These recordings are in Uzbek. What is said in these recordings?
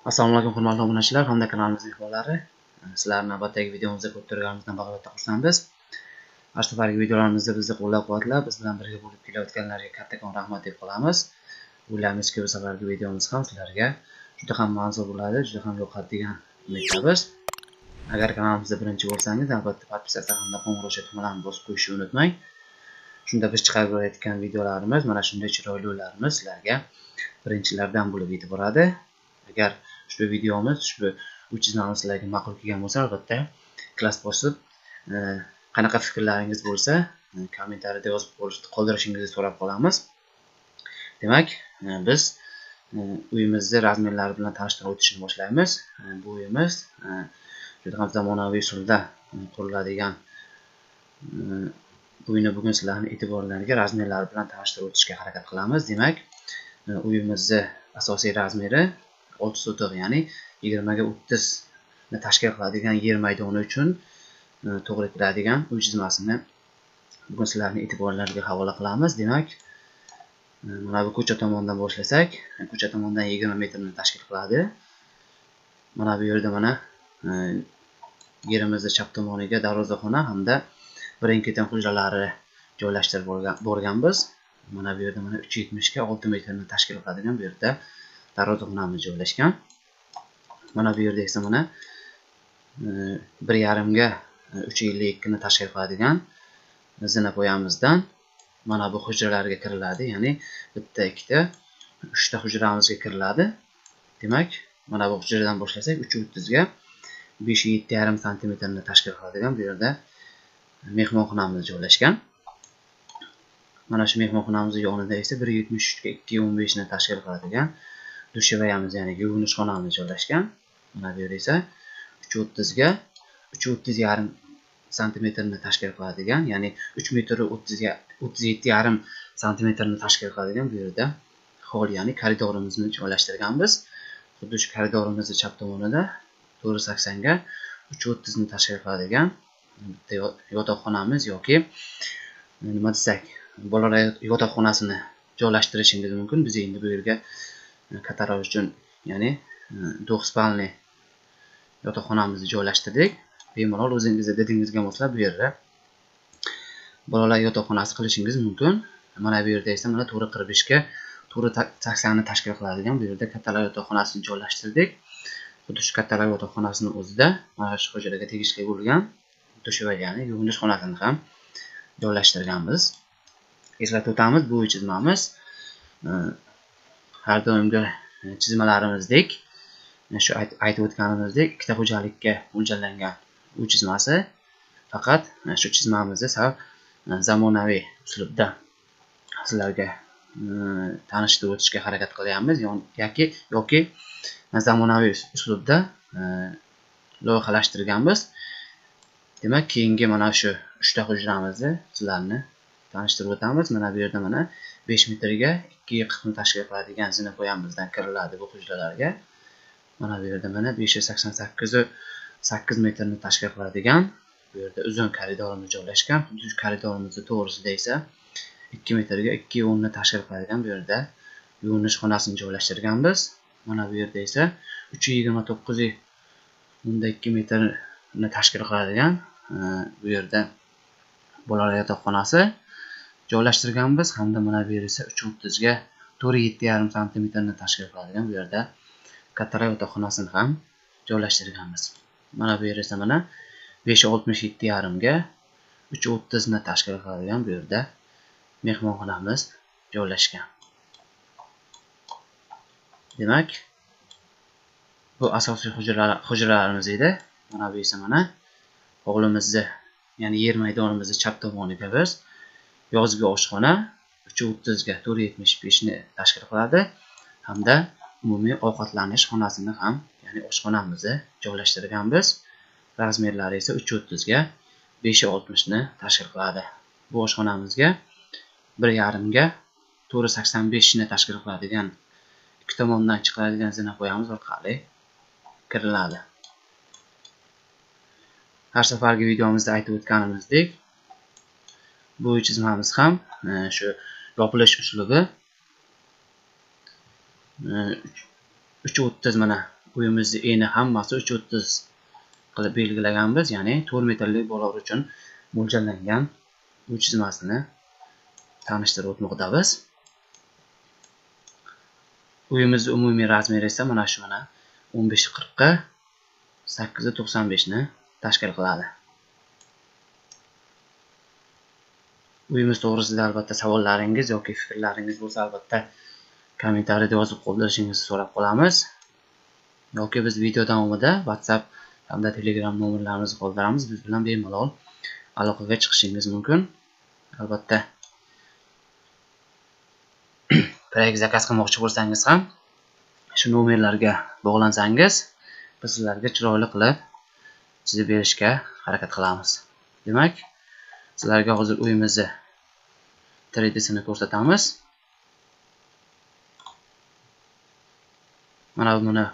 Assalomu alaykum hurmatli obunachilar hamda kanalimizning mehmonlari. Sizlarni navbatdagi videomizda ko'rib turganimizdan bag'oyatda xursandmiz. Har safargi videolarimizda bizni qo'llab-quvvatlab, biz bilan birga bo'lib kelayotganlarga kattakon rahmat deb qolamiz. O'ylaymizki, bu safargi videomiz ham sizlarga juda ham manzur bo'ladi, juda ham yoqadigan umiddamiz. Agar kanalimizda birinchi bo'lsangiz, albatta podpisatsiya hamda qo'ng'iroqcha tugmalarini bosib qo'yishni unutmang. Shunda biz chiqarib borayotgan videolarimiz, mana shunday chiroyli o'yinlarimiz sizlarga birinchilardan bo'lib yetib boradi. Agar ushbu videomiz, ushbu chizmamiz sizlarga ma'qul kelgan bo'lsa, albatta klass bosib, qanaqa fikrlaringiz bo'lsa, kommentariyada yozib qoldirishingizni so'rab qolamiz. Demak, biz uyimizni razmerlari bilan tanishtirib o'tishni boshlaymiz. Bu uyimiz juda ham zamonaviy usulda quriladigan uyni bugun sizlarning e'tiborlariga razmerlari bilan tanishtirib o'tishga harakat qilamiz. Demak, uyimizni asosiy razmeri 6 sotiq, ya'ni 20 ga 30 ni tashkil qiladigan yer maydoni uchun to'g'ri keladigan uy chizmasini bugun sizlarning e'tiborlariga havola qilamiz. Demak, mana bu ko'cha tomondan boshlasak, ko'cha tomondan 20 metrni tashkil qiladi. Mana bu yerda mana yerimizning chap tomoniga darvozaxona hamda birin-ketin hujralari joylashtirib borganmiz. Mana bu yerda mana 370 ga 6 metrni tashkil qiladigan bu yerda darvozaxonamiz joylashgan. Mana bu yerda esa mana 1,5 ga 3,52 ni tashkil qiladigan zinapoyamizdan mana bu hujralarga kiriladi, ya'ni bitta, ikkita, 3 ta hujramizga kiriladi. Demak, mana bu hujradan boshlasak 330 ga 5,7,5 sm ni tashkil qiladigan bu yerda mehmonxonamiz joylashgan. Mana shu mehmonxonamizning yonida esa 1,73 ga 2,15 ni tashkil qiladigan dushevayamiz, ya'ni yuvinish xonamiz joylashgan. Mana bu yerda esa 330 ga 330,5 sm ni tashkil qiladigan, ya'ni 3 metr 30 ga 37,5 sm ni tashkil qiladigan bu yerda hol, ya'ni koridorimizni joylashtirganmiz. Xuddi shu koridorimizni chap tomonida 480 ga 330 ni tashkil qiladigan bitta yotoqxonamiz yoki nima desak, bolalar yotoqxonasini joylashtirishingiz mumkin. Biz endi bu yerga kattalar uchun, ya'ni do'xspalni yotoqxonamizni joylashtirdik. Bemalol o'zingizga dedingizga moslab bu yerda bolalar yotoqxonasi qilishingiz mumkin. Mana bu yerda esa mana 4,45 ga 4,80 ni tashkil qiladigan bu yerda kattalar yotoqxonasini joylashtirdik. Xuddi shu kattalar yotoqxonasining o'zida mana shu hujraga tegishli bo'lgan dushevay, ya'ni yuvinish xonasini ham joylashtirganmiz. Eslatib o'tamiz, bu chizmamiz har doimgi chizmalarimizdek, shu aytib o'tganimizdek, ikkita xo'jalikka mo'ljallangan uy chizmasi. Faqat shu chizmamizni sal zamonaviy uslubda sizlarga tanishtirib o'tishga harakat qilyapmiz, yoki zamonaviy uslubda loyihalashtirganmiz. Demak, keyingi mana shu 3 ta hujramizni sizlarni tanishtirib o'tamiz. Mana bu yerda mana 5 metrga 2,40 ni tashkil qiladigan zinapoyamizdan kiriladi bu hujralarga. Mana bu yerda mana 588 ga 8 metrni tashkil qiladigan bu yerda uzun koridorimiz joylashgan. Xuddi shu koridorimizning to'g'risida esa 2 metrga 2,10 ni tashkil qiladigan bu yerda yuvinish xonasini joylashtirganmiz. Mana bu yerda esa 3,29 metrni tashkil qiladigan bu yerda bolalar yotoqxonasi joylashtirganmiz hamda mana bu yer esa 3,30 ga 4,7,5 sm ni tashkil qiladigan bu yerda kattalar yotoqxonasini ham joylashtirganmiz. Mana bu yer esa mana 5,67,5 ga 3,30 ni tashkil qiladigan bu yerda mehmonxonamiz joylashgan. Demak, bu asosiy hujralarimiz edi. Mana bu esa mana hovlimizni, ya'ni yer maydonimizni chap tomoniga biz yozgi oshxona 3,30 ga 4,75 ni tashkil qiladi hamda umumiy ovqatlanish xonasini ham, ya'ni oshxonamizni joylashtirganmiz. Razmerlari esa 3,30 ga 5,60 ni tashkil qiladi. Bu oshxonamizga 1,5 ga 4,85 ni tashkil qiladigan ikki tomondan chiqadigan zinapoyamiz orqali kiriladi. Har safargi videomizda aytib o'tganimizdek, bu chizmamiz ham shu yopilish uslubi 3,30 mana uyimizni eni hammasi 330 qilib belgilaganmiz, ya'ni 4 metrlik bolalar uchun mo'ljallangan uy chizmasini tanishtirib o'tmoqdamiz. Uyimizning umumiy razmeri esa mana shu 1540 ga 895 ni tashkil qiladi. Uyimiz to'g'risida albatta savollaringiz yoki fikrlaringiz bo'lsa, albatta kommentariyada yozib qoldirishingizni so'rab qolamiz. Yoki biz video davomida WhatsApp hamda Telegram nomerlarimizni qoldiramiz. Biz bilan bemalol aloqaga chiqishingiz mumkin. Albatta proyekt zakaz qilmoqchi bo'lsangiz ham shu nomerlarga bog'lansangiz, biz sizlarga chiroyli qilib chizib berishga harakat qilamiz. Demak, sizlarga hozir uyimizni 3D sini ko'rsatamiz. Mana buni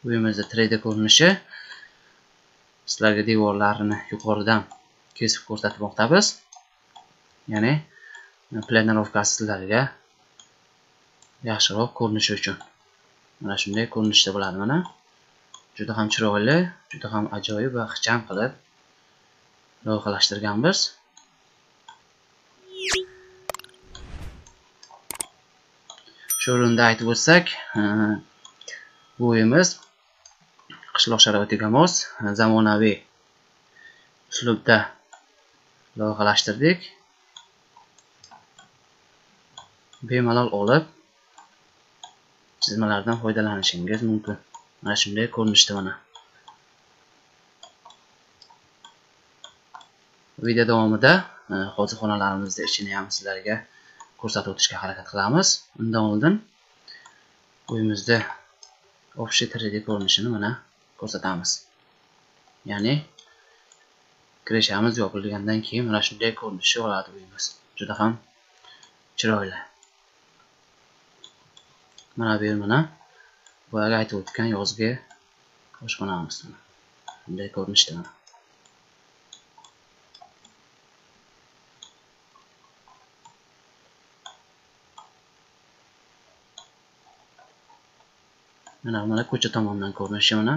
uyimizni 3D ko'rinishi. Sizlarga devorlarini yuqoridan kesib ko'rsatmoqdamiz. Ya'ni planirovkasi sizlarga yaxshiroq ko'rinishi uchun. Mana shunday ko'rinishda bo'ladi. Mana juda ham chiroyli, juda ham ajoyib va ixcham qilib loyihalashtirganmiz. Shu o'rinda aytib o'tsak, bu uyimiz qishloq sharoitiga mos, zamonaviy uslubda loyihalashtirdik. Bemalol olib chizmalardan foydalanishingiz mumkin. Mana shunday ko'rinishda mana. Video davomida hojatxonalarimizni ichini ham sizlarga ko'rsatib o'tishga harakat qilamiz. Undan oldin uyimizda ofishiy 3D ko'rinishini mana ko'rsatamiz. Ya'ni kirishamiz yopilgandan keyin mana shunday ko'rinishi oladi uyimiz. Juda ham chiroyli. Mana bu yer mana boyaga aytib o'tgan yozgi oshxonamiz. Bunday ko'rinishda mana. Mana ko'cha tomondan ko'rinishi mana.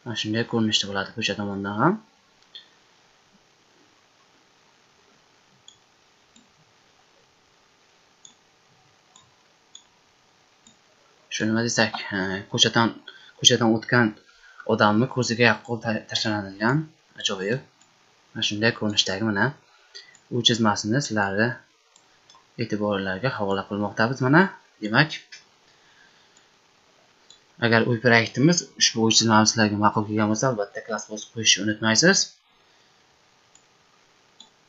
Mana shunday ko'rinishda bo'ladi ko'cha tomondan ham. Shu nima desak, ko'chadan o'tgan odamni ko'ziga yaqqol tashlanadigan ajoyib mana shunday ko'rinishdagi mana uy chizmasini sizlarga e'tiborlarga havola qilmoqdamiz mana. Demak, agar uy proyektimiz ushbu uy chizmamiz sizlarga ma'qul kelgan bo'lsa, albatta klass bosib qo'yishni unutmaysiz.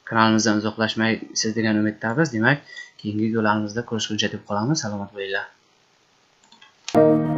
Kanalimizdan uzoqlashmaysiz degan umiddamiz. Demak, keyingi videolarimizda ko'rishguncha deb qolamiz. Salomat bo'linglar. Bye.